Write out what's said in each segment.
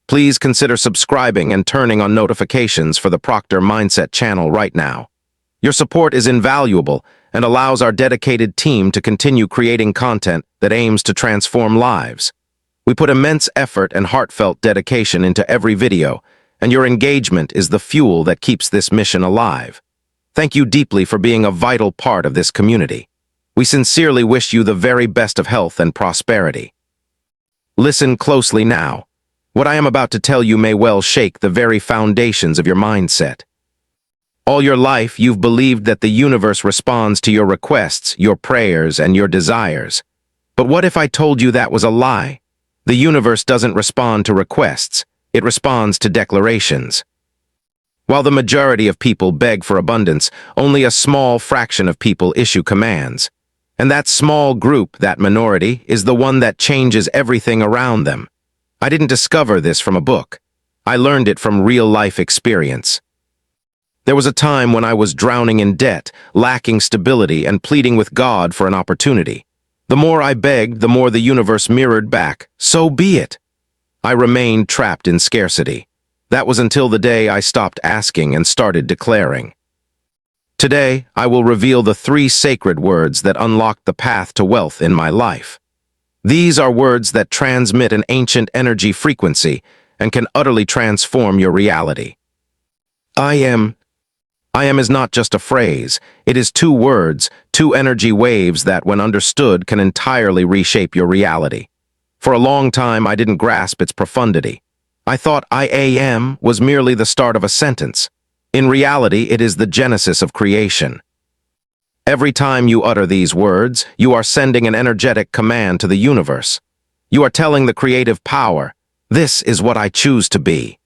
please consider subscribing and turning on notifications for the Proctor Mindset channel right now. Your support is invaluable and allows our dedicated team to continue creating content that aims to transform lives. We put immense effort and heartfelt dedication into every video, and your engagement is the fuel that keeps this mission alive. Thank you deeply for being a vital part of this community. We sincerely wish you the very best of health and prosperity. Listen closely now. What I am about to tell you may well shake the very foundations of your mindset. All your life, you've believed that the universe responds to your requests, your prayers, and your desires. But what if I told you that was a lie? The universe doesn't respond to requests. It responds to declarations. While the majority of people beg for abundance, only a small fraction of people issue commands. And that small group, that minority, is the one that changes everything around them. I didn't discover this from a book. I learned it from real-life experience. There was a time when I was drowning in debt, lacking stability, and pleading with God for an opportunity. The more I begged, the more the universe mirrored back, "So be it." I remained trapped in scarcity. That was until the day I stopped asking and started declaring. Today, I will reveal the 3 sacred words that unlocked the path to wealth in my life. These are words that transmit an ancient energy frequency and can utterly transform your reality. I am is not just a phrase. It is 2 words, 2 energy waves that, when understood, can entirely reshape your reality. For a long time, I didn't grasp its profundity. I thought I am was merely the start of a sentence. In reality, it is the genesis of creation. Every time you utter these words, you are sending an energetic command to the universe. You are telling the creative power, "This is what I choose to be."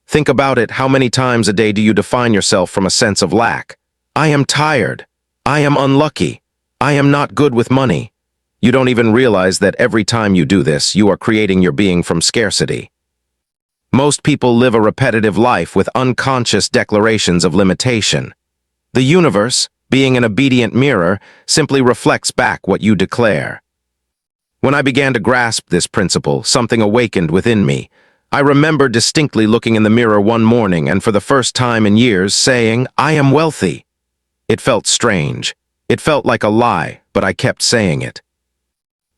Think about it. How many times a day do you define yourself from a sense of lack? I am tired. I am unlucky. I am not good with money. You don't even realize that every time you do this, you are creating your being from scarcity. Most people live a repetitive life with unconscious declarations of limitation. The universe, being an obedient mirror, simply reflects back what you declare. When I began to grasp this principle, something awakened within me. I remember distinctly looking in the mirror one morning and for the first time in years saying, "I am wealthy." It felt strange. It felt like a lie, but I kept saying it.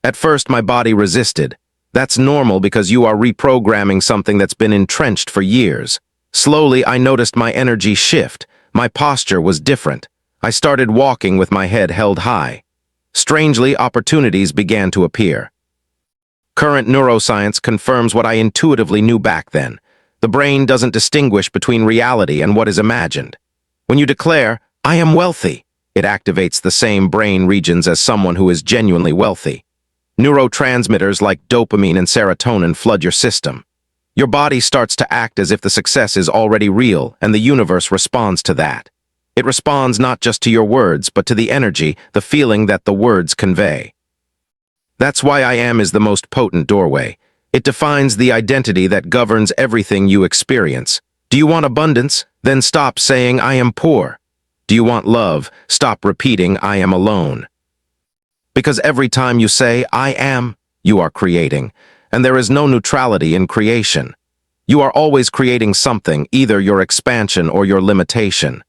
At first, my body resisted. That's normal because you are reprogramming something that's been entrenched for years. Slowly, I noticed my energy shift. My posture was different. I started walking with my head held high. Strangely, opportunities began to appear. Current neuroscience confirms what I intuitively knew back then. The brain doesn't distinguish between reality and what is imagined. When you declare, "I am wealthy," it activates the same brain regions as someone who is genuinely wealthy. Neurotransmitters like dopamine and serotonin flood your system. Your body starts to act as if the success is already real, and the universe responds to that. It responds not just to your words, but to the energy, the feeling that the words convey. That's why I am is the most potent doorway. It defines the identity that governs everything you experience. Do you want abundance? Then stop saying, "I am poor." Do you want love? Stop repeating, "I am alone." Because every time you say, "I am," you are creating, and there is no neutrality in creation. You are always creating something, either your expansion or your limitation.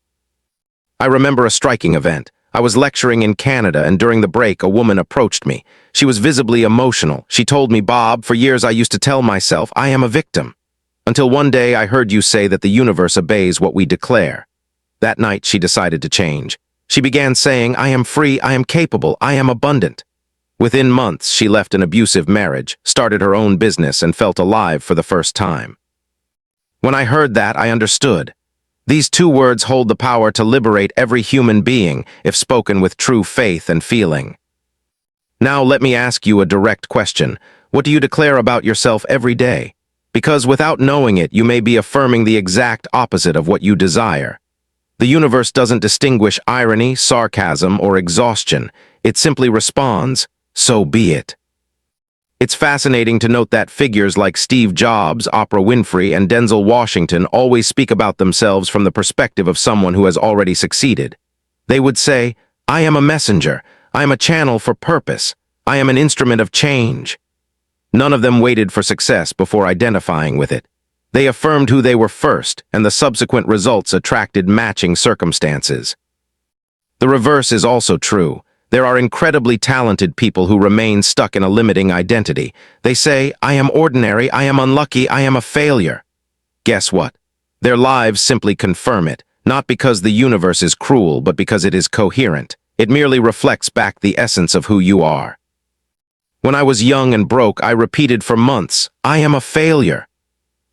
I remember a striking event. I was lecturing in Canada, and during the break, a woman approached me. She was visibly emotional. She told me, "Bob, for years I used to tell myself, I am a victim. Until one day I heard you say that the universe obeys what we declare." That night, she decided to change. She began saying, "I am free, I am capable, I am abundant." Within months, she left an abusive marriage, started her own business, and felt alive for the first time. When I heard that, I understood. These 2 words hold the power to liberate every human being if spoken with true faith and feeling. Now let me ask you a direct question. What do you declare about yourself every day? Because without knowing it, you may be affirming the exact opposite of what you desire. The universe doesn't distinguish irony, sarcasm, or exhaustion. It simply responds, "So be it." It's fascinating to note that figures like Steve Jobs, Oprah Winfrey, and Denzel Washington always speak about themselves from the perspective of someone who has already succeeded. They would say, "I am a messenger. I am a channel for purpose. I am an instrument of change." None of them waited for success before identifying with it. They affirmed who they were first, and the subsequent results attracted matching circumstances. The reverse is also true. There are incredibly talented people who remain stuck in a limiting identity. They say, "I am ordinary, I am unlucky, I am a failure." Guess what? Their lives simply confirm it, not because the universe is cruel, but because it is coherent. It merely reflects back the essence of who you are. When I was young and broke, I repeated for months, "I am a failure."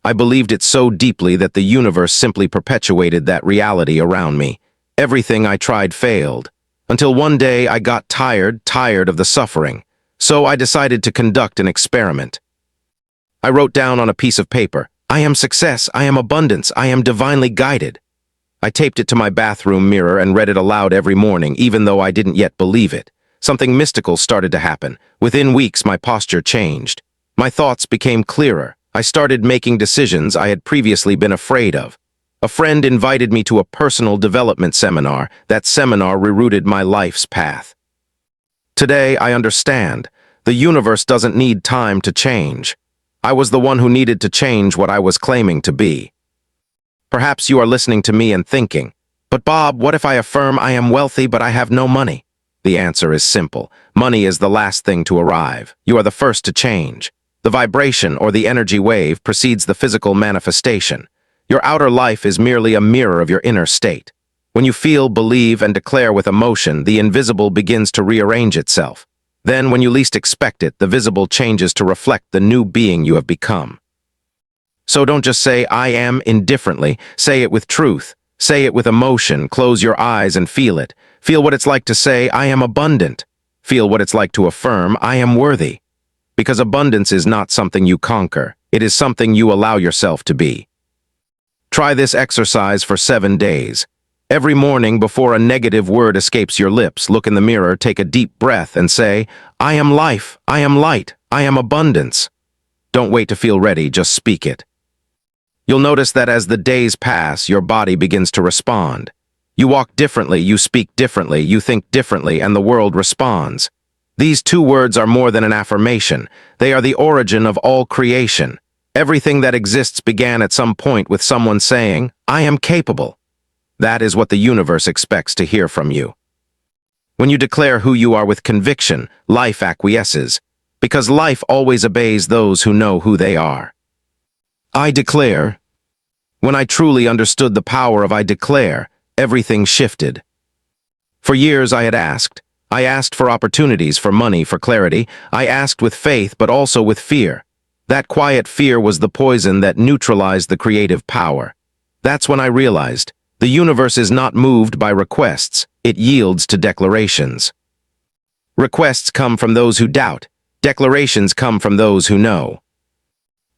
I believed it so deeply that the universe simply perpetuated that reality around me. Everything I tried failed. Until one day I got tired of the suffering. So I decided to conduct an experiment. I wrote down on a piece of paper, "I am success, I am abundance, I am divinely guided." I taped it to my bathroom mirror and read it aloud every morning, even though I didn't yet believe it. Something mystical started to happen. Within weeks, my posture changed. My thoughts became clearer. I started making decisions I had previously been afraid of. A friend invited me to a personal development seminar. That seminar rerouted my life's path. Today, I understand. The universe doesn't need time to change. I was the one who needed to change what I was claiming to be. Perhaps you are listening to me and thinking, "But Bob, what if I affirm I am wealthy but I have no money?" The answer is simple. Money is the last thing to arrive. You are the first to change. The vibration or the energy wave precedes the physical manifestation. Your outer life is merely a mirror of your inner state. When you feel, believe, and declare with emotion, the invisible begins to rearrange itself. Then, when you least expect it, the visible changes to reflect the new being you have become. So don't just say, "I am," indifferently. Say it with truth. Say it with emotion. Close your eyes and feel it. Feel what it's like to say, "I am abundant." Feel what it's like to affirm, "I am worthy." Because abundance is not something you conquer. It is something you allow yourself to be. Try this exercise for 7 days. Every morning before a negative word escapes your lips, look in the mirror, take a deep breath, and say, "I am life, I am light, I am abundance." Don't wait to feel ready, just speak it. You'll notice that as the days pass, your body begins to respond. You walk differently, you speak differently, you think differently, and the world responds. These 2 words are more than an affirmation. They are the origin of all creation. Everything that exists began at some point with someone saying, "I am capable." That is what the universe expects to hear from you. When you declare who you are with conviction, life acquiesces, because life always obeys those who know who they are. I declare. When I truly understood the power of I declare, everything shifted. For years I had asked. I asked for opportunities, for money, for clarity. I asked with faith, but also with fear. That quiet fear was the poison that neutralized the creative power. That's when I realized, the universe is not moved by requests, it yields to declarations. Requests come from those who doubt. Declarations come from those who know.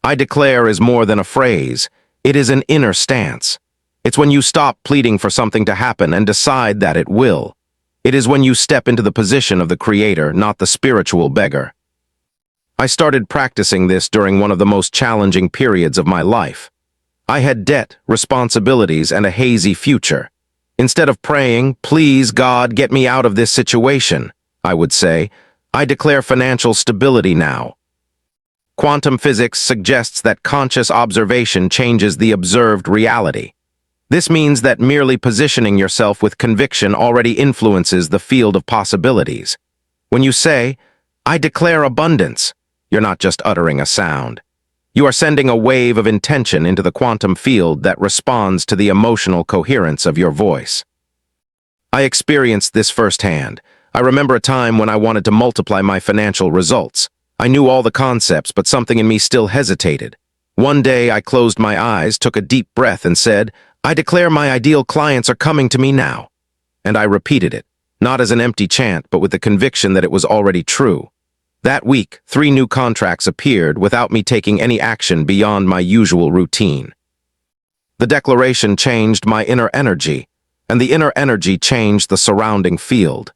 I declare is more than a phrase. It is an inner stance. It's when you stop pleading for something to happen and decide that it will. It is when you step into the position of the creator, not the spiritual beggar. I started practicing this during one of the most challenging periods of my life. I had debt, responsibilities, and a hazy future. Instead of praying, "Please, God, get me out of this situation," I would say, "I declare financial stability now." Quantum physics suggests that conscious observation changes the observed reality. This means that merely positioning yourself with conviction already influences the field of possibilities. When you say, "I declare abundance," you're not just uttering a sound. You are sending a wave of intention into the quantum field that responds to the emotional coherence of your voice. I experienced this firsthand. I remember a time when I wanted to multiply my financial results. I knew all the concepts, but something in me still hesitated. One day I closed my eyes, took a deep breath, and said, "I declare my ideal clients are coming to me now." And I repeated it, not as an empty chant, but with the conviction that it was already true. That week, 3 new contracts appeared without me taking any action beyond my usual routine. The declaration changed my inner energy, and the inner energy changed the surrounding field.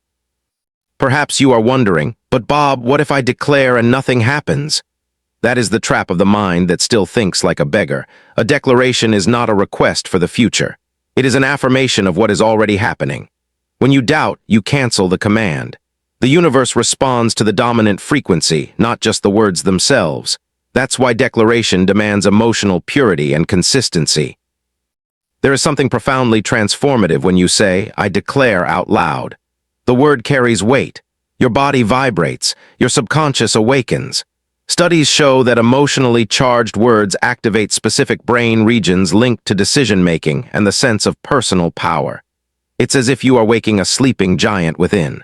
Perhaps you are wondering, "But Bob, what if I declare and nothing happens?" That is the trap of the mind that still thinks like a beggar. A declaration is not a request for the future. It is an affirmation of what is already happening. When you doubt, you cancel the command. The universe responds to the dominant frequency, not just the words themselves. That's why declaration demands emotional purity and consistency. There is something profoundly transformative when you say, "I declare" out loud. The word carries weight. Your body vibrates. Your subconscious awakens. Studies show that emotionally charged words activate specific brain regions linked to decision-making and the sense of personal power. It's as if you are waking a sleeping giant within.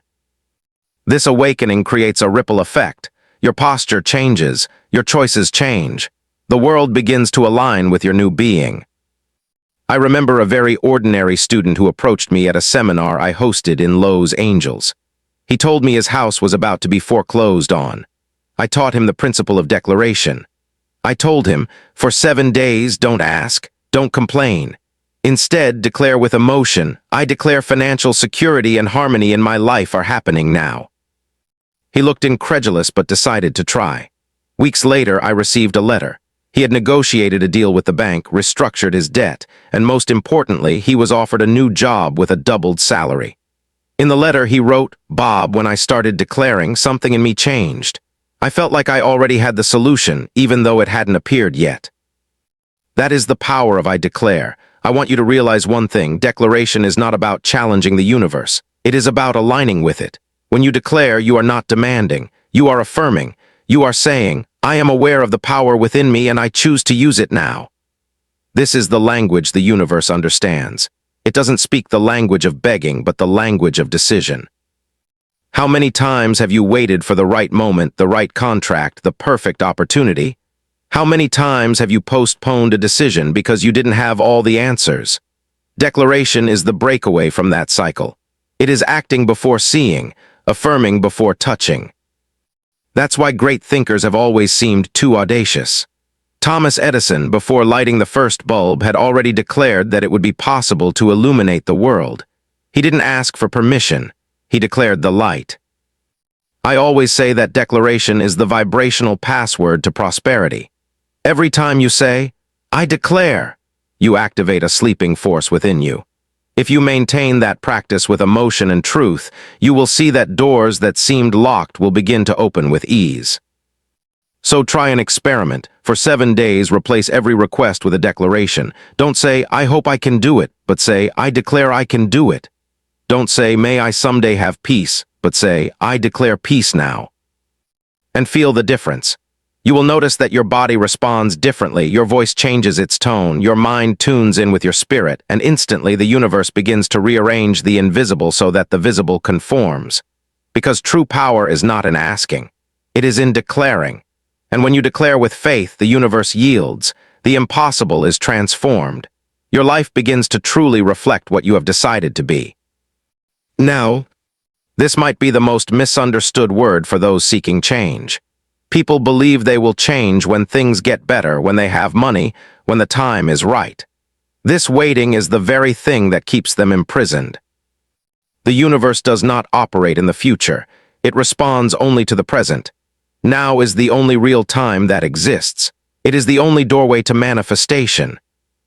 This awakening creates a ripple effect. Your posture changes. Your choices change. The world begins to align with your new being. I remember a very ordinary student who approached me at a seminar I hosted in Los Angeles. He told me his house was about to be foreclosed on. I taught him the principle of declaration. I told him, for 7 days, don't ask, don't complain. Instead, declare with emotion, "I declare financial security and harmony in my life are happening now." He looked incredulous but decided to try. Weeks later, I received a letter. He had negotiated a deal with the bank, restructured his debt, and most importantly, he was offered a new job with a doubled salary. In the letter, he wrote, "Bob, when I started declaring, something in me changed. I felt like I already had the solution, even though it hadn't appeared yet." That is the power of "I declare." I want you to realize one thing: declaration is not about challenging the universe. It is about aligning with it. When you declare, you are not demanding. You are affirming. You are saying, "I am aware of the power within me and I choose to use it now." This is the language the universe understands. It doesn't speak the language of begging, but the language of decision. How many times have you waited for the right moment, the right contract, the perfect opportunity? How many times have you postponed a decision because you didn't have all the answers? Declaration is the breakaway from that cycle. It is acting before seeing, affirming before touching. That's why great thinkers have always seemed too audacious. Thomas Edison, before lighting the first bulb, had already declared that it would be possible to illuminate the world. He didn't ask for permission. He declared the light. I always say that declaration is the vibrational password to prosperity. Every time you say, "I declare," you activate a sleeping force within you. If you maintain that practice with emotion and truth, you will see that doors that seemed locked will begin to open with ease. So try an experiment. For 7 days, replace every request with a declaration. Don't say, "I hope I can do it," but say, "I declare I can do it." Don't say, "May I someday have peace," but say, "I declare peace now." And feel the difference. You will notice that your body responds differently, your voice changes its tone, your mind tunes in with your spirit, and instantly the universe begins to rearrange the invisible so that the visible conforms. Because true power is not in asking. It is in declaring. And when you declare with faith, the universe yields. The impossible is transformed. Your life begins to truly reflect what you have decided to be. Now, this might be the most misunderstood word for those seeking change. People believe they will change when things get better, when they have money, when the time is right. This waiting is the very thing that keeps them imprisoned. The universe does not operate in the future. It responds only to the present. Now is the only real time that exists. It is the only doorway to manifestation.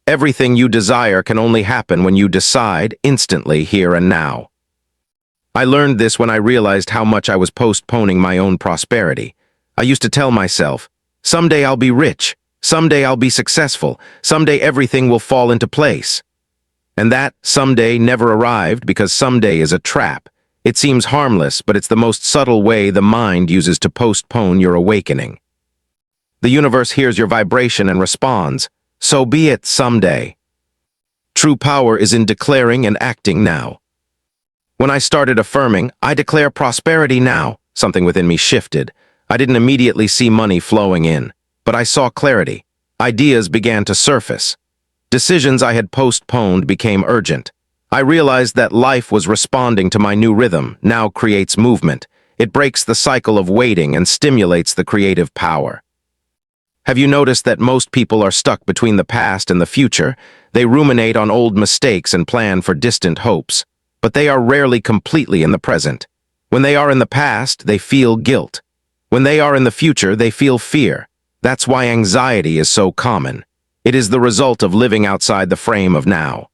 Everything you desire can only happen when you decide, instantly, here and now. I learned this when I realized how much I was postponing my own prosperity. I used to tell myself, "Someday I'll be rich, someday I'll be successful, someday everything will fall into place." And that someday never arrived because someday is a trap. It seems harmless, but it's the most subtle way the mind uses to postpone your awakening. The universe hears your vibration and responds, "So be it someday." True power is in declaring and acting now. When I started affirming, "I declare prosperity now," something within me shifted. I didn't immediately see money flowing in, but I saw clarity. Ideas began to surface. Decisions I had postponed became urgent. I realized that life was responding to my new rhythm, now creates movement. It breaks the cycle of waiting and stimulates the creative power. Have you noticed that most people are stuck between the past and the future? They ruminate on old mistakes and plan for distant hopes, but they are rarely completely in the present. When they are in the past, they feel guilt. When they are in the future, they feel fear. That's why anxiety is so common. It is the result of living outside the frame of now.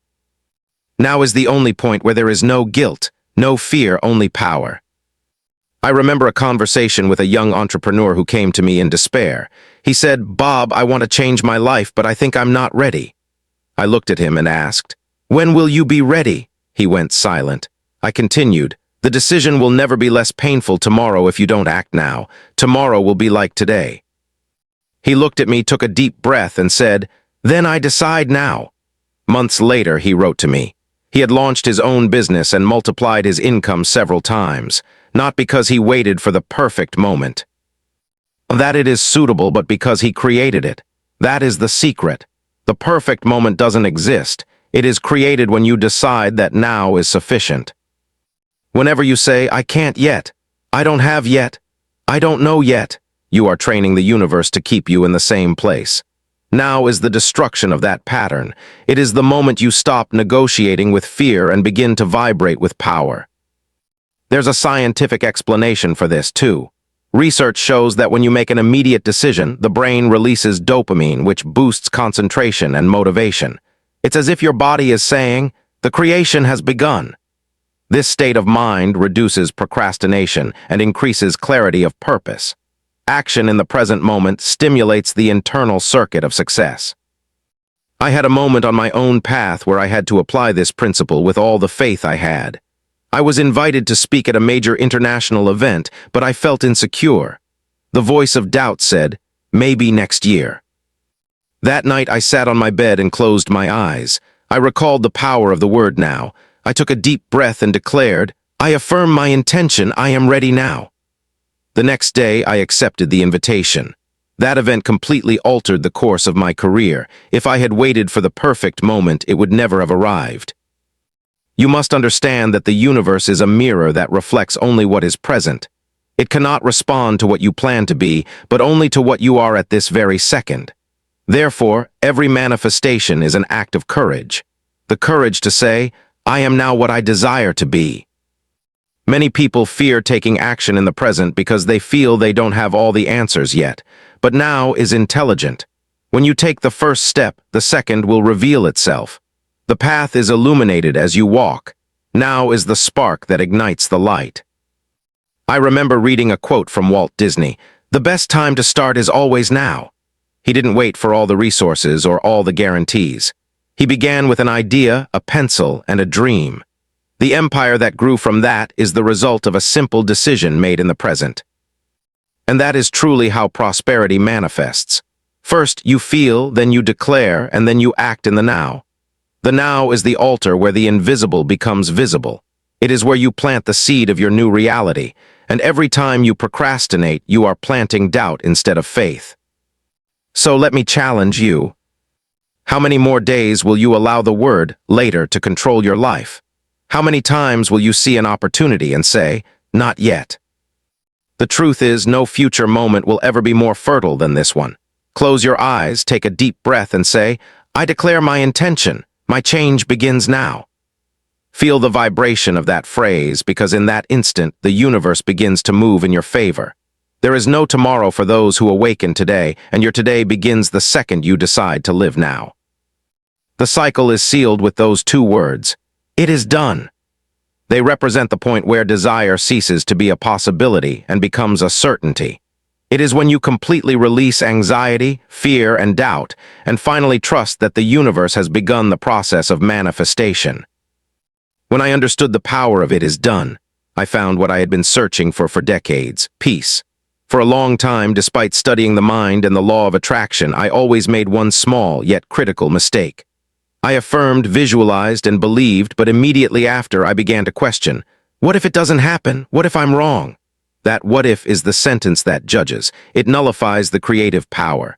Now is the only point where there is no guilt, no fear, only power. I remember a conversation with a young entrepreneur who came to me in despair. He said, "Bob, I want to change my life, but I think I'm not ready." I looked at him and asked, "When will you be ready?" He went silent. I continued, "The decision will never be less painful tomorrow if you don't act now. Tomorrow will be like today." He looked at me, took a deep breath, and said, "Then I decide now." Months later, he wrote to me. He had launched his own business and multiplied his income several times, not because he waited for the perfect moment. That it is suitable, but because he created it. That is the secret. The perfect moment doesn't exist. It is created when you decide that now is sufficient. Whenever you say, "I can't yet," "I don't have yet," "I don't know yet," you are training the universe to keep you in the same place. Now is the destruction of that pattern. It is the moment you stop negotiating with fear and begin to vibrate with power. There's a scientific explanation for this, too. Research shows that when you make an immediate decision, the brain releases dopamine, which boosts concentration and motivation. It's as if your body is saying, "The creation has begun." This state of mind reduces procrastination and increases clarity of purpose. Action in the present moment stimulates the internal circuit of success. I had a moment on my own path where I had to apply this principle with all the faith I had. I was invited to speak at a major international event, but I felt insecure. The voice of doubt said, "Maybe next year." That night I sat on my bed and closed my eyes. I recalled the power of the word now. I took a deep breath and declared, "I affirm my intention, I am ready now." The next day I accepted the invitation. That event completely altered the course of my career. If I had waited for the perfect moment, it would never have arrived. You must understand that the universe is a mirror that reflects only what is present. It cannot respond to what you plan to be, but only to what you are at this very second. Therefore, every manifestation is an act of courage. The courage to say, "I am now what I desire to be." Many people fear taking action in the present because they feel they don't have all the answers yet. But now is intelligent. When you take the first step, the second will reveal itself. The path is illuminated as you walk. Now is the spark that ignites the light. I remember reading a quote from Walt Disney, "The best time to start is always now." He didn't wait for all the resources or all the guarantees. He began with an idea, a pencil, and a dream. The empire that grew from that is the result of a simple decision made in the present. And that is truly how prosperity manifests. First, you feel, then you declare, and then you act in the now. The now is the altar where the invisible becomes visible. It is where you plant the seed of your new reality, and every time you procrastinate, you are planting doubt instead of faith. So let me challenge you. How many more days will you allow the word later to control your life? How many times will you see an opportunity and say, "Not yet"? The truth is, no future moment will ever be more fertile than this one. Close your eyes, take a deep breath, and say, "I declare my intention. My change begins now." Feel the vibration of that phrase, because in that instant, the universe begins to move in your favor. There is no tomorrow for those who awaken today, and your today begins the second you decide to live now. The cycle is sealed with those two words, "It is done." They represent the point where desire ceases to be a possibility and becomes a certainty. It is when you completely release anxiety, fear, and doubt, and finally trust that the universe has begun the process of manifestation. When I understood the power of "it is done," I found what I had been searching for decades, peace. For a long time, despite studying the mind and the law of attraction, I always made one small yet critical mistake. I affirmed, visualized, and believed, but immediately after I began to question, what if it doesn't happen? What if I'm wrong? That "what if" is the sentence that judges. It nullifies the creative power.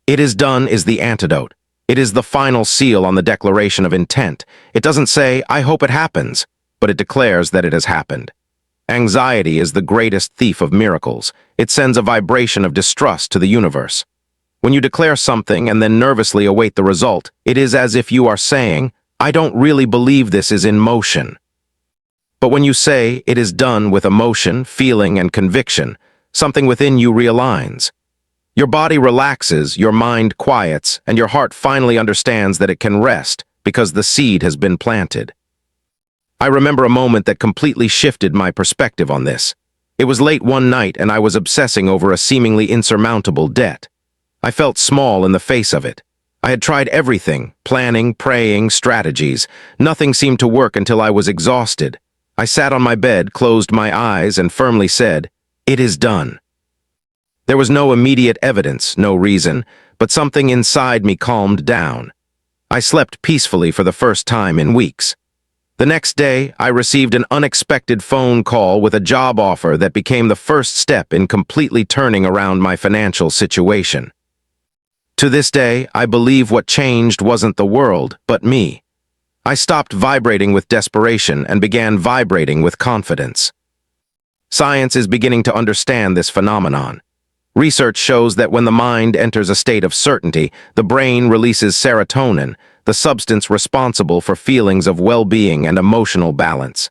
"It is done" is the antidote. It is the final seal on the declaration of intent. It doesn't say, "I hope it happens," but it declares that it has happened. Anxiety is the greatest thief of miracles. It sends a vibration of distrust to the universe. When you declare something and then nervously await the result, it is as if you are saying, "I don't really believe this is in motion." But when you say "it is done" with emotion, feeling, and conviction, something within you realigns. Your body relaxes, your mind quiets, and your heart finally understands that it can rest because the seed has been planted. I remember a moment that completely shifted my perspective on this. It was late one night and I was obsessing over a seemingly insurmountable debt. I felt small in the face of it. I had tried everything, planning, praying, strategies. Nothing seemed to work until I was exhausted. I sat on my bed, closed my eyes, and firmly said, "It is done." There was no immediate evidence, no reason, but something inside me calmed down. I slept peacefully for the first time in weeks. The next day, I received an unexpected phone call with a job offer that became the first step in completely turning around my financial situation. To this day, I believe what changed wasn't the world, but me. I stopped vibrating with desperation and began vibrating with confidence. Science is beginning to understand this phenomenon. Research shows that when the mind enters a state of certainty, the brain releases serotonin, the substance responsible for feelings of well-being and emotional balance.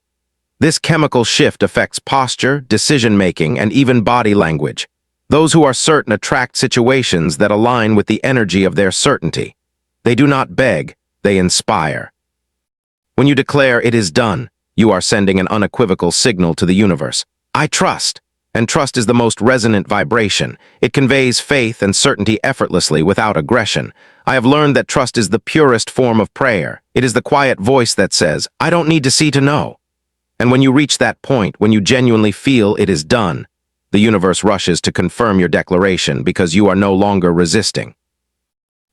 This chemical shift affects posture, decision-making, and even body language. Those who are certain attract situations that align with the energy of their certainty. They do not beg, they inspire. When you declare it is done, you are sending an unequivocal signal to the universe. I trust. And trust is the most resonant vibration. It conveys faith and certainty effortlessly without aggression. I have learned that trust is the purest form of prayer. It is the quiet voice that says, "I don't need to see to know." And when you reach that point, when you genuinely feel it is done, the universe rushes to confirm your declaration because you are no longer resisting.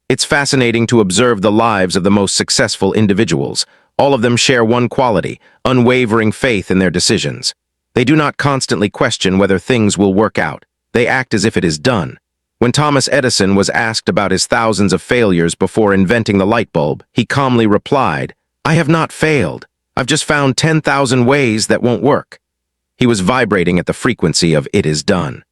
It's fascinating to observe the lives of the most successful individuals. All of them share one quality, unwavering faith in their decisions. They do not constantly question whether things will work out. They act as if it is done. When Thomas Edison was asked about his thousands of failures before inventing the light bulb, he calmly replied, "I have not failed. I've just found 10,000 ways that won't work." He was vibrating at the frequency of "it is done."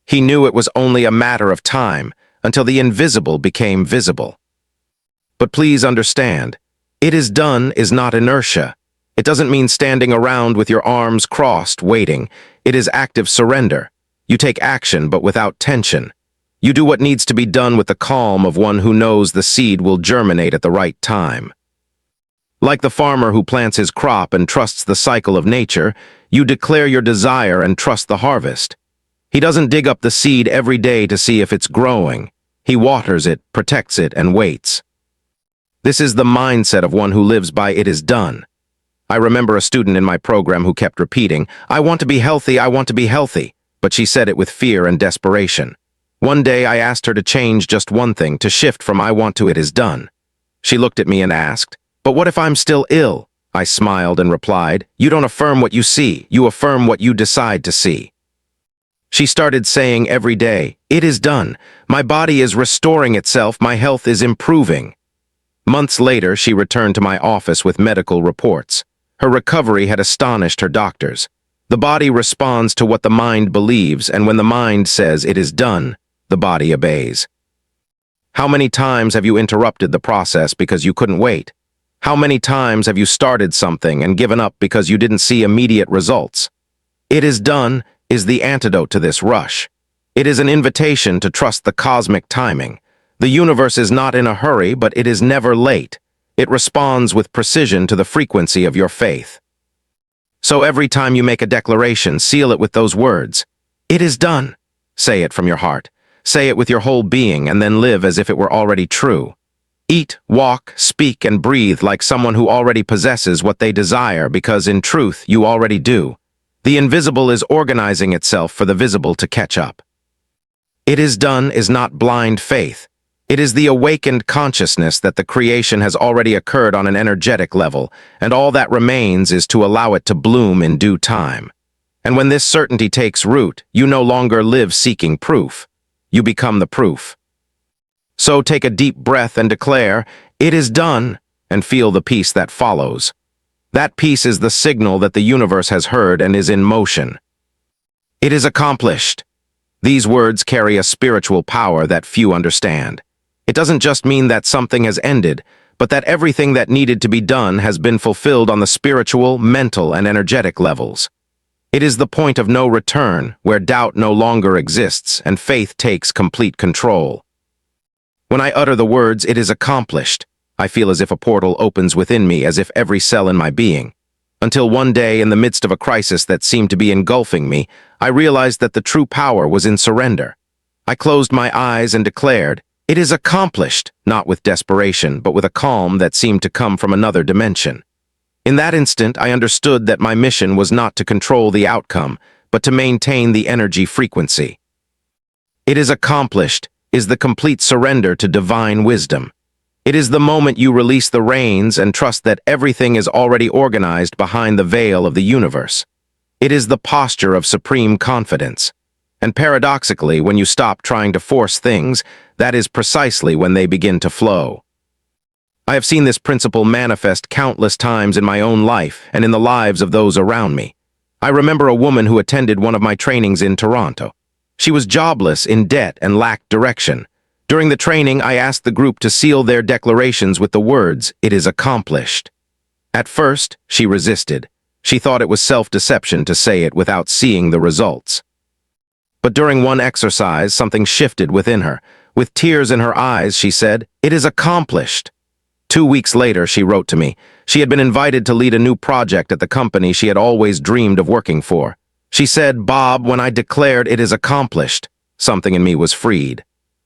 He knew it was only a matter of time until the invisible became visible. But please understand, "it is done" is not inertia. It doesn't mean standing around with your arms crossed, waiting. It is active surrender. You take action, but without tension. You do what needs to be done with the calm of one who knows the seed will germinate at the right time. Like the farmer who plants his crop and trusts the cycle of nature, you declare your desire and trust the harvest. He doesn't dig up the seed every day to see if it's growing. He waters it, protects it, and waits. This is the mindset of one who lives by "it is done." I remember a student in my program who kept repeating, "I want to be healthy, I want to be healthy," but she said it with fear and desperation. One day I asked her to change just one thing, to shift from "I want" to "it is done." She looked at me and asked, "But what if I'm still ill?" I smiled and replied, "You don't affirm what you see, you affirm what you decide to see." She started saying every day, "It is done. My body is restoring itself, my health is improving." Months later, she returned to my office with medical reports. Her recovery had astonished her doctors. The body responds to what the mind believes, and when the mind says "it is done," the body obeys. How many times have you interrupted the process because you couldn't wait? How many times have you started something and given up because you didn't see immediate results? "It is done" is the antidote to this rush. It is an invitation to trust the cosmic timing. The universe is not in a hurry, but it is never late. It responds with precision to the frequency of your faith. So every time you make a declaration, seal it with those words. "It is done." Say it from your heart. Say it with your whole being, and then live as if it were already true. Eat, walk, speak, and breathe like someone who already possesses what they desire, because in truth, you already do. The invisible is organizing itself for the visible to catch up. "It is done" is not blind faith. It is the awakened consciousness that the creation has already occurred on an energetic level, and all that remains is to allow it to bloom in due time. And when this certainty takes root, you no longer live seeking proof. You become the proof. So take a deep breath and declare, "It is done," and feel the peace that follows. That peace is the signal that the universe has heard and is in motion. It is accomplished. These words carry a spiritual power that few understand. It doesn't just mean that something has ended, but that everything that needed to be done has been fulfilled on the spiritual, mental, and energetic levels. It is the point of no return, where doubt no longer exists and faith takes complete control. When I utter the words, "It is accomplished," I feel as if a portal opens within me, as if every cell in my being, Until one day, in the midst of a crisis that seemed to be engulfing me, I realized that the true power was in surrender. I closed my eyes and declared, "It is accomplished," not with desperation, but with a calm that seemed to come from another dimension. In that instant, I understood that my mission was not to control the outcome, but to maintain the energy frequency. It is accomplished is the complete surrender to divine wisdom. It is the moment you release the reins and trust that everything is already organized behind the veil of the universe. It is the posture of supreme confidence. And paradoxically, when you stop trying to force things, that is precisely when they begin to flow. I have seen this principle manifest countless times in my own life and in the lives of those around me. I remember a woman who attended one of my trainings in Toronto. She was jobless, in debt, and lacked direction. During the training, I asked the group to seal their declarations with the words, "It is accomplished." At first, she resisted. She thought it was self-deception to say it without seeing the results. But during one exercise, something shifted within her. With tears in her eyes, she said, "It is accomplished." 2 weeks later, she wrote to me. She had been invited to lead a new project at the company she had always dreamed of working for. She said, "Bob, when I declared it is accomplished, something in me was freed.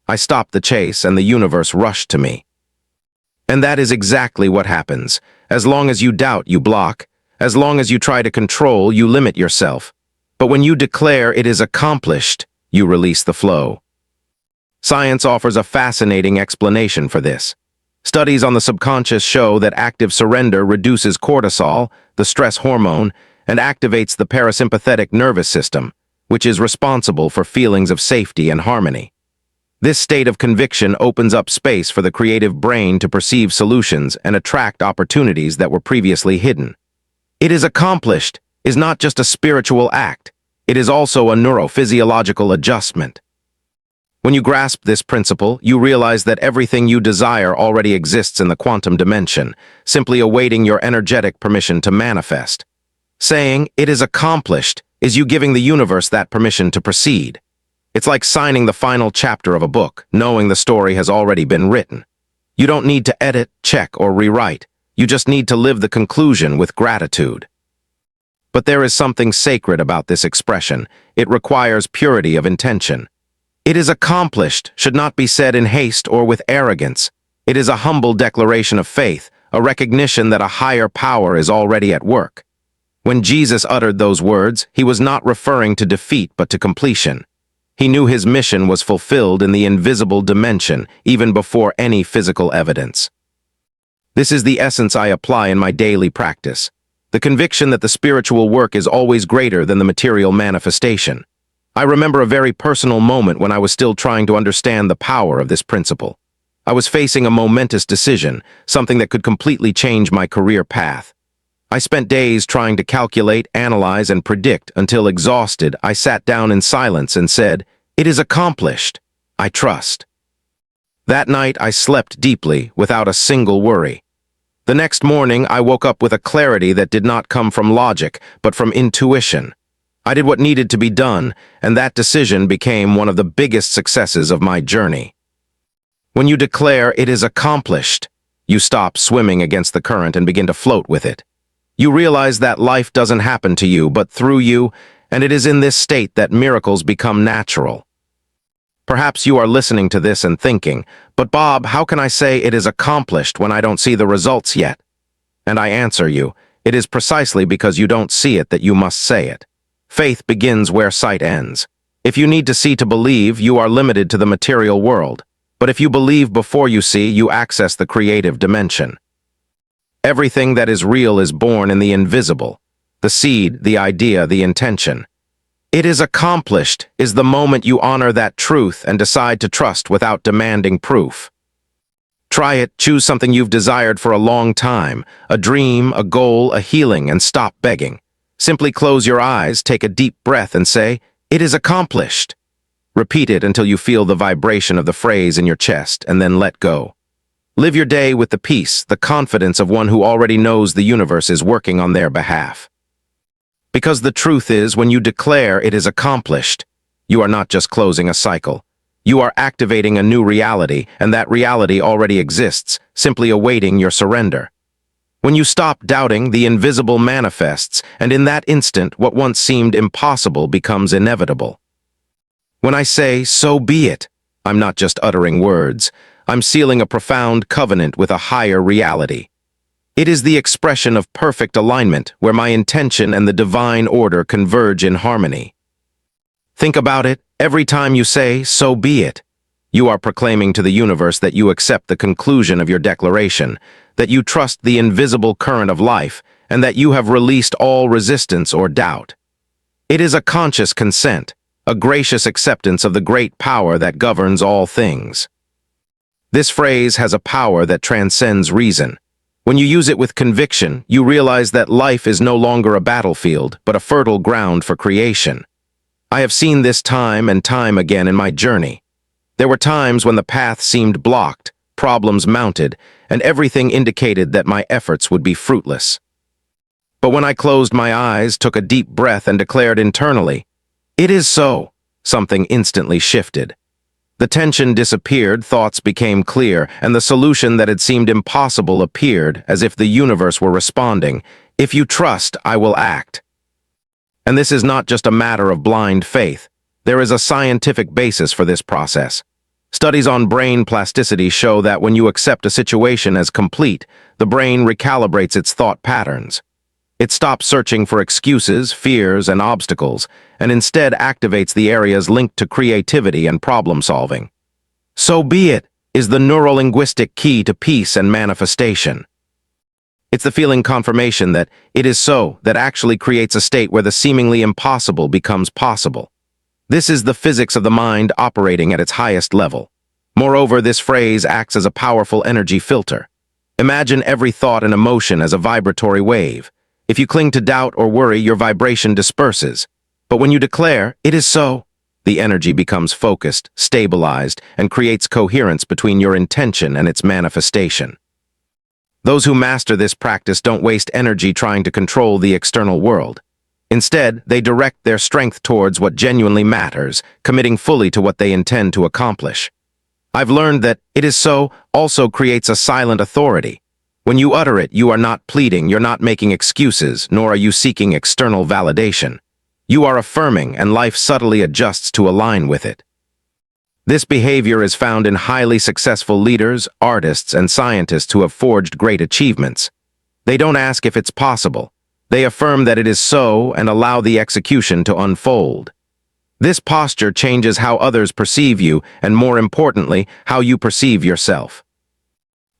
I stopped the chase and the universe rushed to me." And that is exactly what happens. As long as you doubt, you block. As long as you try to control, you limit yourself. But when you declare it is accomplished, you release the flow. Science offers a fascinating explanation for this. Studies on the subconscious show that active surrender reduces cortisol, the stress hormone, and activates the parasympathetic nervous system, which is responsible for feelings of safety and harmony. This state of conviction opens up space for the creative brain to perceive solutions and attract opportunities that were previously hidden. It is accomplished is not just a spiritual act, it is also a neurophysiological adjustment. When you grasp this principle, you realize that everything you desire already exists in the quantum dimension, simply awaiting your energetic permission to manifest. Saying, "It is accomplished," is you giving the universe that permission to proceed. It's like signing the final chapter of a book, knowing the story has already been written. You don't need to edit, check, or rewrite. You just need to live the conclusion with gratitude. But there is something sacred about this expression. It requires purity of intention. "It is accomplished" should not be said in haste or with arrogance. It is a humble declaration of faith, a recognition that a higher power is already at work. When Jesus uttered those words, he was not referring to defeat but to completion. He knew his mission was fulfilled in the invisible dimension, even before any physical evidence. This is the essence I apply in my daily practice. The conviction that the spiritual work is always greater than the material manifestation. I remember a very personal moment when I was still trying to understand the power of this principle. I was facing a momentous decision, something that could completely change my career path. I spent days trying to calculate, analyze, and predict until exhausted, I sat down in silence and said, "It is accomplished. I trust." That night, I slept deeply, without a single worry. The next morning, I woke up with a clarity that did not come from logic, but from intuition. I did what needed to be done, and that decision became one of the biggest successes of my journey. When you declare it is accomplished, you stop swimming against the current and begin to float with it. You realize that life doesn't happen to you, but through you, and it is in this state that miracles become natural. Perhaps you are listening to this and thinking, "But Bob, how can I say it is accomplished when I don't see the results yet?" And I answer you, it is precisely because you don't see it that you must say it. Faith begins where sight ends. If you need to see to believe, you are limited to the material world. But if you believe before you see, you access the creative dimension. Everything that is real is born in the invisible. The seed, the idea, the intention. It is accomplished is the moment you honor that truth and decide to trust without demanding proof. Try it, choose something you've desired for a long time, a dream, a goal, a healing, and stop begging. Simply close your eyes, take a deep breath, and say, "It is accomplished." Repeat it until you feel the vibration of the phrase in your chest, and then let go. Live your day with the peace, the confidence of one who already knows the universe is working on their behalf. Because the truth is, when you declare it is accomplished, you are not just closing a cycle. You are activating a new reality, and that reality already exists, simply awaiting your surrender. When you stop doubting, the invisible manifests, and in that instant, what once seemed impossible becomes inevitable. When I say, "So be it," I'm not just uttering words. I'm sealing a profound covenant with a higher reality. It is the expression of perfect alignment where my intention and the divine order converge in harmony. Think about it. Every time you say, "So be it," you are proclaiming to the universe that you accept the conclusion of your declaration, that you trust the invisible current of life, and that you have released all resistance or doubt. It is a conscious consent, a gracious acceptance of the great power that governs all things. This phrase has a power that transcends reason. When you use it with conviction, you realize that life is no longer a battlefield, but a fertile ground for creation. I have seen this time and time again in my journey. There were times when the path seemed blocked, problems mounted, and everything indicated that my efforts would be fruitless. But when I closed my eyes, took a deep breath, and declared internally, "It is so," something instantly shifted. The tension disappeared, thoughts became clear, and the solution that had seemed impossible appeared, as if the universe were responding, "If you trust, I will act." And this is not just a matter of blind faith. There is a scientific basis for this process. Studies on brain plasticity show that when you accept a situation as complete, the brain recalibrates its thought patterns. It stops searching for excuses, fears, and obstacles, and instead activates the areas linked to creativity and problem-solving. "So be it" is the neurolinguistic key to peace and manifestation. It's the feeling confirmation that it is so that actually creates a state where the seemingly impossible becomes possible. This is the physics of the mind operating at its highest level. Moreover, this phrase acts as a powerful energy filter. Imagine every thought and emotion as a vibratory wave. If you cling to doubt or worry, your vibration disperses. But when you declare, "It is so," the energy becomes focused, stabilized, and creates coherence between your intention and its manifestation. Those who master this practice don't waste energy trying to control the external world. Instead, they direct their strength towards what genuinely matters, committing fully to what they intend to accomplish. I've learned that "it is so" also creates a silent authority. When you utter it, you are not pleading, you're not making excuses, nor are you seeking external validation. You are affirming, and life subtly adjusts to align with it. This behavior is found in highly successful leaders, artists, and scientists who have forged great achievements. They don't ask if it's possible. They affirm that it is so and allow the execution to unfold. This posture changes how others perceive you, and more importantly, how you perceive yourself.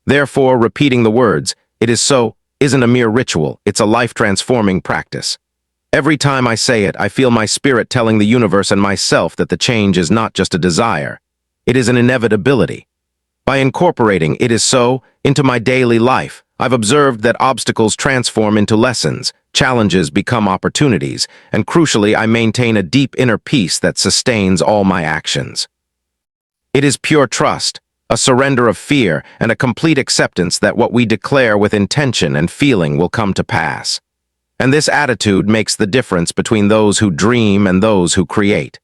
Therefore, repeating the words, "It is so," isn't a mere ritual, it's a life-transforming practice. Every time I say it, I feel my spirit telling the universe and myself that the change is not just a desire. It is an inevitability. By incorporating "it is so" into my daily life, I've observed that obstacles transform into lessons, challenges become opportunities, and crucially, I maintain a deep inner peace that sustains all my actions. It is pure trust, a surrender of fear, and a complete acceptance that what we declare with intention and feeling will come to pass. And this attitude makes the difference between those who dream and those who create.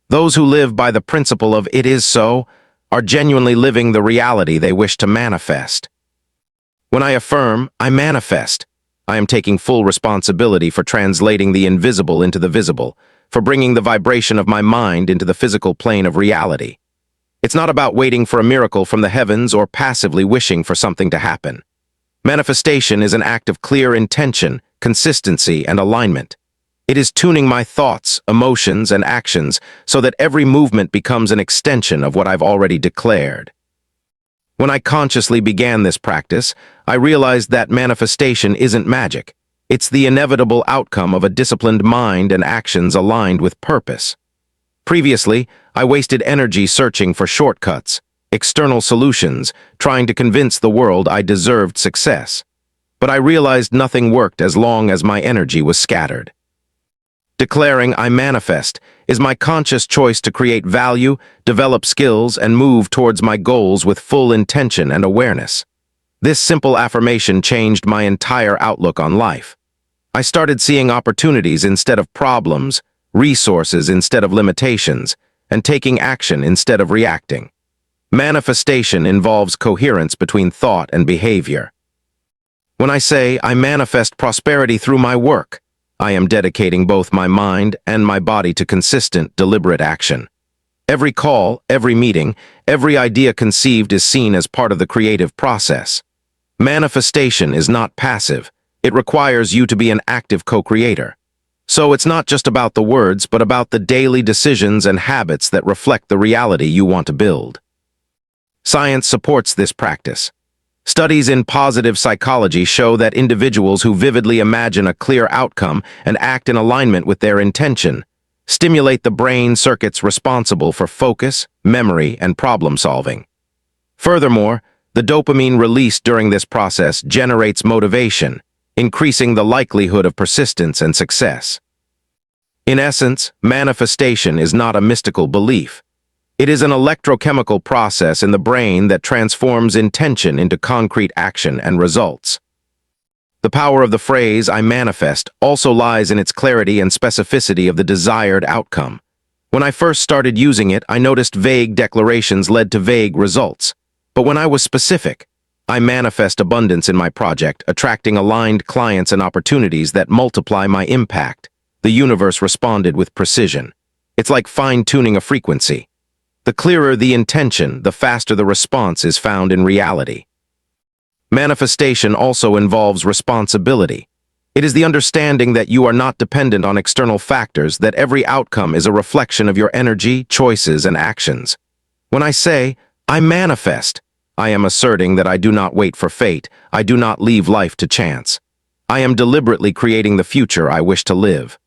Those who live by the principle of "it is so" are genuinely living the reality they wish to manifest. When I affirm, I manifest. I am taking full responsibility for translating the invisible into the visible, for bringing the vibration of my mind into the physical plane of reality. It's not about waiting for a miracle from the heavens or passively wishing for something to happen. Manifestation is an act of clear intention, consistency, and alignment. It is tuning my thoughts, emotions, and actions so that every movement becomes an extension of what I've already declared. When I consciously began this practice, I realized that manifestation isn't magic. It's the inevitable outcome of a disciplined mind and actions aligned with purpose. Previously, I wasted energy searching for shortcuts, external solutions, trying to convince the world I deserved success. But I realized nothing worked as long as my energy was scattered. Declaring "I manifest" is my conscious choice to create value, develop skills, and move towards my goals with full intention and awareness. This simple affirmation changed my entire outlook on life. I started seeing opportunities instead of problems, resources instead of limitations, and taking action instead of reacting. Manifestation involves coherence between thought and behavior. When I say I manifest prosperity through my work, I am dedicating both my mind and my body to consistent, deliberate action. Every call, every meeting, every idea conceived is seen as part of the creative process. Manifestation is not passive. It requires you to be an active co-creator. So it's not just about the words, but about the daily decisions and habits that reflect the reality you want to build. Science supports this practice. Studies in positive psychology show that individuals who vividly imagine a clear outcome and act in alignment with their intention stimulate the brain circuits responsible for focus, memory, and problem-solving. Furthermore, the dopamine released during this process generates motivation, increasing the likelihood of persistence and success. In essence, manifestation is not a mystical belief. It is an electrochemical process in the brain that transforms intention into concrete action and results. The power of the phrase, "I manifest," also lies in its clarity and specificity of the desired outcome. When I first started using it, I noticed vague declarations led to vague results. But when I was specific, I manifest abundance in my project, attracting aligned clients and opportunities that multiply my impact. The universe responded with precision. It's like fine-tuning a frequency. The clearer the intention, the faster the response is found in reality. Manifestation also involves responsibility. It is the understanding that you are not dependent on external factors, that every outcome is a reflection of your energy, choices, and actions. When I say, "I manifest," I am asserting that I do not wait for fate. I do not leave life to chance. I am deliberately creating the future I wish to live.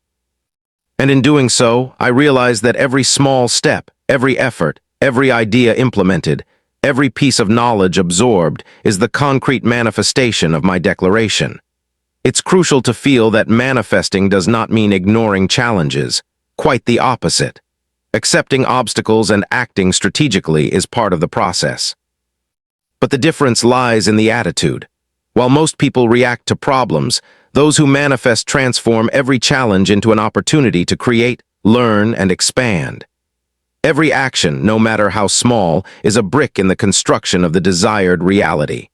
And in doing so, I realize that every small step, every effort, every idea implemented, every piece of knowledge absorbed is the concrete manifestation of my declaration. It's crucial to feel that manifesting does not mean ignoring challenges. Quite the opposite. Accepting obstacles and acting strategically is part of the process. But the difference lies in the attitude. While most people react to problems, those who manifest transform every challenge into an opportunity to create, learn, and expand. Every action, no matter how small, is a brick in the construction of the desired reality.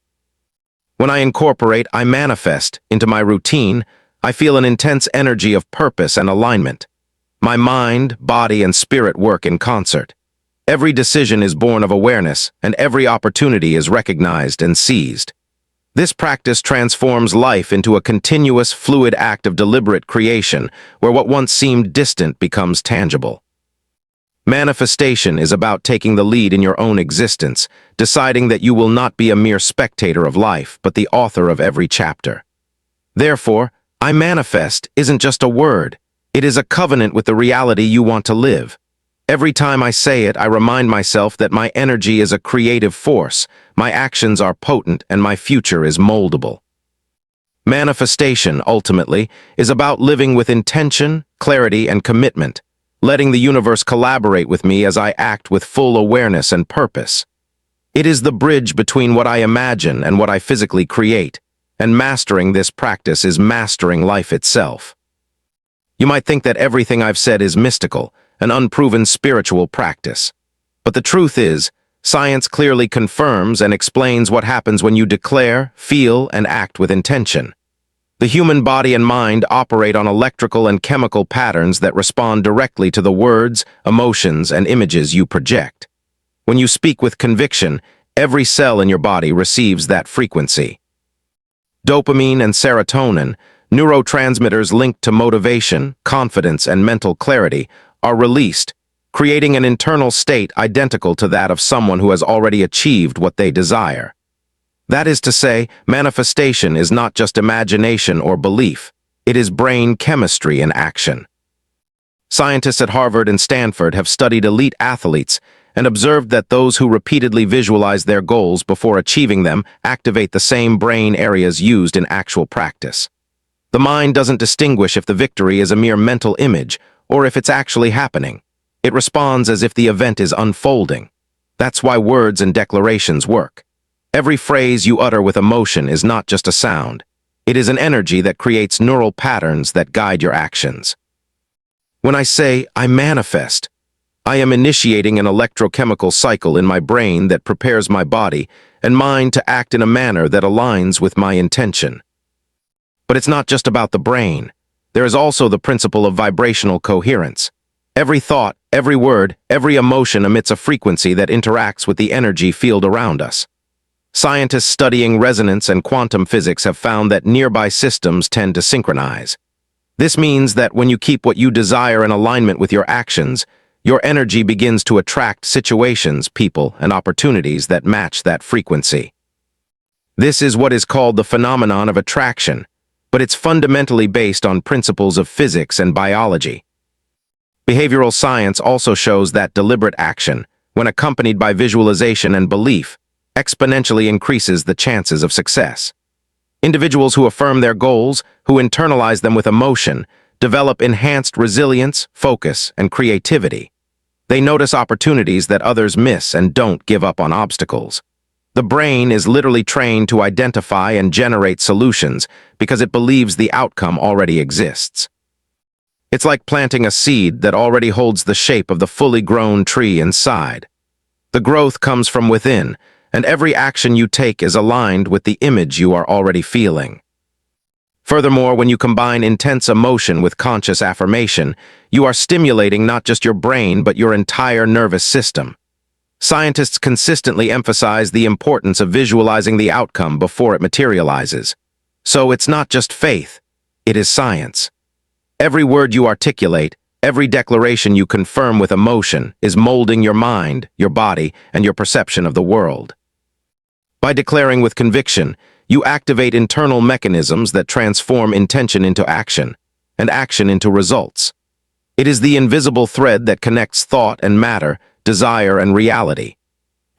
When I incorporate "I manifest" into my routine, I feel an intense energy of purpose and alignment. My mind, body, and spirit work in concert. Every decision is born of awareness, and every opportunity is recognized and seized. This practice transforms life into a continuous, fluid act of deliberate creation, where what once seemed distant becomes tangible. Manifestation is about taking the lead in your own existence, deciding that you will not be a mere spectator of life, but the author of every chapter. Therefore, "I manifest" isn't just a word. It is a covenant with the reality you want to live. Every time I say it, I remind myself that my energy is a creative force, my actions are potent, and my future is moldable. Manifestation, ultimately, is about living with intention, clarity, and commitment, letting the universe collaborate with me as I act with full awareness and purpose. It is the bridge between what I imagine and what I physically create, and mastering this practice is mastering life itself. You might think that everything I've said is mystical, an unproven spiritual practice. But the truth is, science clearly confirms and explains what happens when you declare, feel, and act with intention. The human body and mind operate on electrical and chemical patterns that respond directly to the words, emotions, and images you project. When you speak with conviction, every cell in your body receives that frequency. Dopamine and serotonin, neurotransmitters linked to motivation, confidence, and mental clarity, are released, creating an internal state identical to that of someone who has already achieved what they desire. That is to say, manifestation is not just imagination or belief. It is brain chemistry in action. Scientists at Harvard and Stanford have studied elite athletes and observed that those who repeatedly visualize their goals before achieving them activate the same brain areas used in actual practice. The mind doesn't distinguish if the victory is a mere mental image or if it's actually happening. It responds as if the event is unfolding. That's why words and declarations work. Every phrase you utter with emotion is not just a sound. It is an energy that creates neural patterns that guide your actions. When I say, "I manifest," I am initiating an electrochemical cycle in my brain that prepares my body and mind to act in a manner that aligns with my intention. But it's not just about the brain. There is also the principle of vibrational coherence. Every thought, every word, every emotion emits a frequency that interacts with the energy field around us. Scientists studying resonance and quantum physics have found that nearby systems tend to synchronize. This means that when you keep what you desire in alignment with your actions, your energy begins to attract situations, people, and opportunities that match that frequency. This is what is called the phenomenon of attraction, but it's fundamentally based on principles of physics and biology. Behavioral science also shows that deliberate action, when accompanied by visualization and belief, exponentially increases the chances of success. Individuals who affirm their goals, who internalize them with emotion, develop enhanced resilience, focus, and creativity. They notice opportunities that others miss and don't give up on obstacles. The brain is literally trained to identify and generate solutions because it believes the outcome already exists. It's like planting a seed that already holds the shape of the fully grown tree inside. The growth comes from within, and every action you take is aligned with the image you are already feeling. Furthermore, when you combine intense emotion with conscious affirmation, you are stimulating not just your brain but your entire nervous system. Scientists consistently emphasize the importance of visualizing the outcome before it materializes. So it's not just faith, it is science. Every word you articulate, every declaration you confirm with emotion is molding your mind, your body, and your perception of the world. By declaring with conviction, you activate internal mechanisms that transform intention into action, and action into results. It is the invisible thread that connects thought and matter, desire and reality.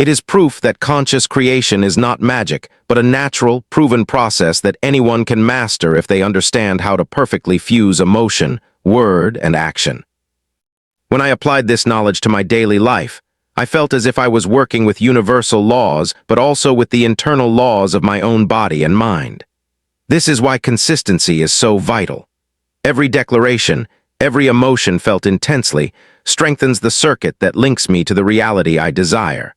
It is proof that conscious creation is not magic, but a natural, proven process that anyone can master if they understand how to perfectly fuse emotion, word, and action. When I applied this knowledge to my daily life, I felt as if I was working with universal laws, but also with the internal laws of my own body and mind. This is why consistency is so vital. Every declaration, every emotion felt intensely, strengthens the circuit that links me to the reality I desire.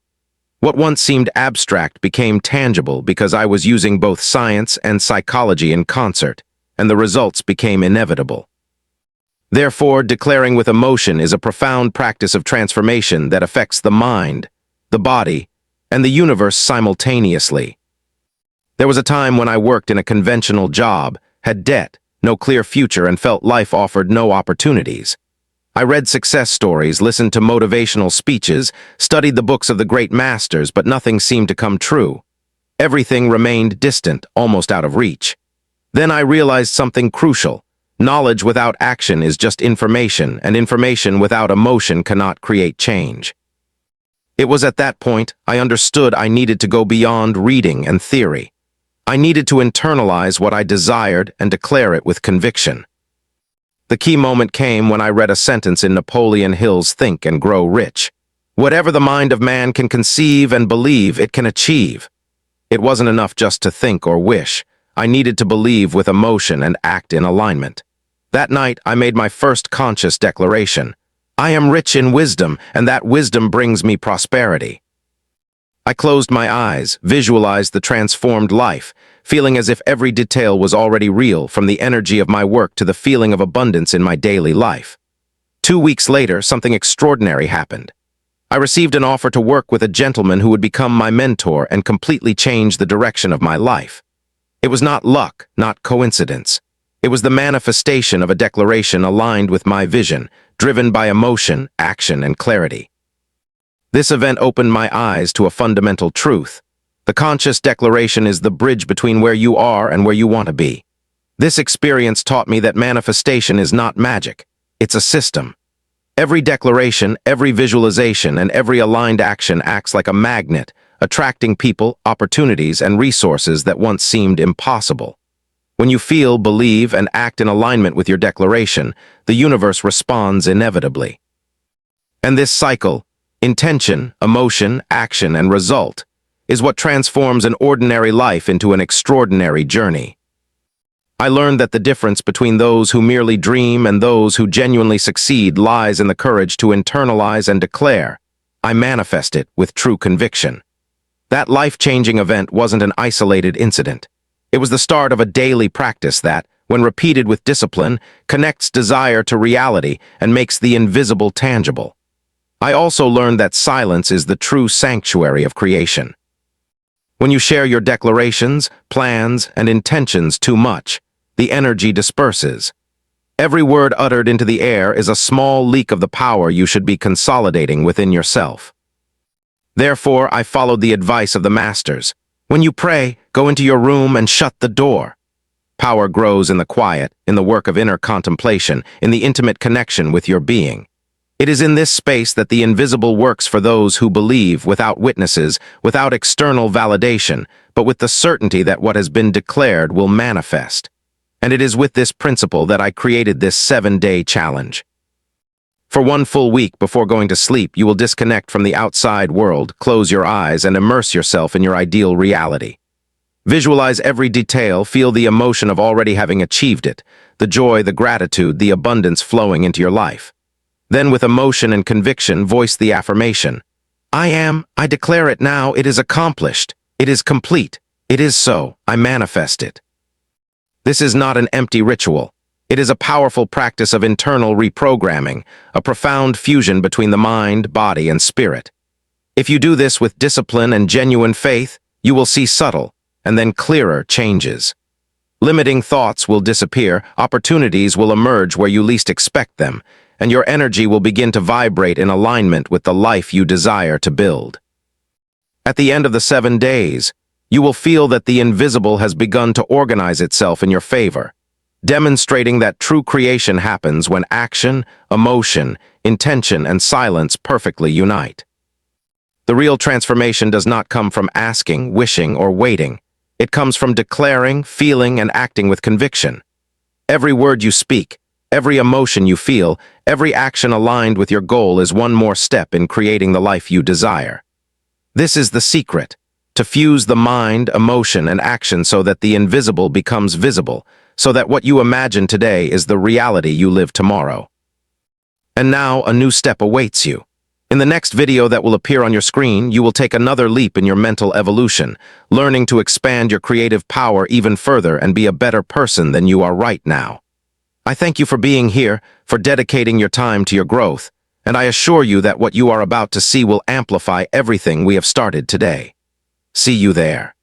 What once seemed abstract became tangible because I was using both science and psychology in concert, and the results became inevitable. Therefore, declaring with emotion is a profound practice of transformation that affects the mind, the body, and the universe simultaneously. There was a time when I worked in a conventional job, had debt, no clear future, and felt life offered no opportunities. I read success stories, listened to motivational speeches, studied the books of the great masters, but nothing seemed to come true. Everything remained distant, almost out of reach. Then I realized something crucial. Knowledge without action is just information, and information without emotion cannot create change. It was at that point I understood I needed to go beyond reading and theory. I needed to internalize what I desired and declare it with conviction. The key moment came when I read a sentence in Napoleon Hill's Think and Grow Rich. Whatever the mind of man can conceive and believe, it can achieve. It wasn't enough just to think or wish. I needed to believe with emotion and act in alignment. That night, I made my first conscious declaration. I am rich in wisdom, and that wisdom brings me prosperity. I closed my eyes, visualized the transformed life, feeling as if every detail was already real, from the energy of my work to the feeling of abundance in my daily life. 2 weeks later, something extraordinary happened. I received an offer to work with a gentleman who would become my mentor and completely change the direction of my life. It was not luck, not coincidence. It was the manifestation of a declaration aligned with my vision, driven by emotion, action, and clarity. This event opened my eyes to a fundamental truth. The conscious declaration is the bridge between where you are and where you want to be. This experience taught me that manifestation is not magic. It's a system. Every declaration, every visualization, and every aligned action acts like a magnet, attracting people, opportunities, and resources that once seemed impossible. When you feel, believe, and act in alignment with your declaration, the universe responds inevitably. And this cycle, intention, emotion, action, and result, is what transforms an ordinary life into an extraordinary journey. I learned that the difference between those who merely dream and those who genuinely succeed lies in the courage to internalize and declare. I manifest it with true conviction. That life-changing event wasn't an isolated incident. It was the start of a daily practice that, when repeated with discipline, connects desire to reality and makes the invisible tangible. I also learned that silence is the true sanctuary of creation. When you share your declarations, plans, and intentions too much, the energy disperses. Every word uttered into the air is a small leak of the power you should be consolidating within yourself. Therefore, I followed the advice of the masters. When you pray, go into your room and shut the door. Power grows in the quiet, in the work of inner contemplation, in the intimate connection with your being. It is in this space that the invisible works for those who believe without witnesses, without external validation, but with the certainty that what has been declared will manifest. And it is with this principle that I created this 7-day challenge. For 1 full week before going to sleep, you will disconnect from the outside world, close your eyes, and immerse yourself in your ideal reality. Visualize every detail, feel the emotion of already having achieved it, the joy, the gratitude, the abundance flowing into your life. Then with emotion and conviction, voice the affirmation. I declare it now, it is accomplished, it is complete, it is so, I manifest it. This is not an empty ritual. It is a powerful practice of internal reprogramming, a profound fusion between the mind, body, and spirit. If you do this with discipline and genuine faith, you will see subtle, and then clearer changes. Limiting thoughts will disappear, opportunities will emerge where you least expect them, and your energy will begin to vibrate in alignment with the life you desire to build. At the end of the 7 days, you will feel that the invisible has begun to organize itself in your favor, demonstrating that true creation happens when action, emotion, intention, and silence perfectly unite. The real transformation does not come from asking, wishing, or waiting. It comes from declaring, feeling, and acting with conviction. Every word you speak, every emotion you feel, every action aligned with your goal is one more step in creating the life you desire. This is the secret, to fuse the mind, emotion, and action so that the invisible becomes visible, so that what you imagine today is the reality you live tomorrow. And now a new step awaits you. In the next video that will appear on your screen, you will take another leap in your mental evolution, learning to expand your creative power even further and be a better person than you are right now. I thank you for being here, for dedicating your time to your growth, and I assure you that what you are about to see will amplify everything we have started today. See you there.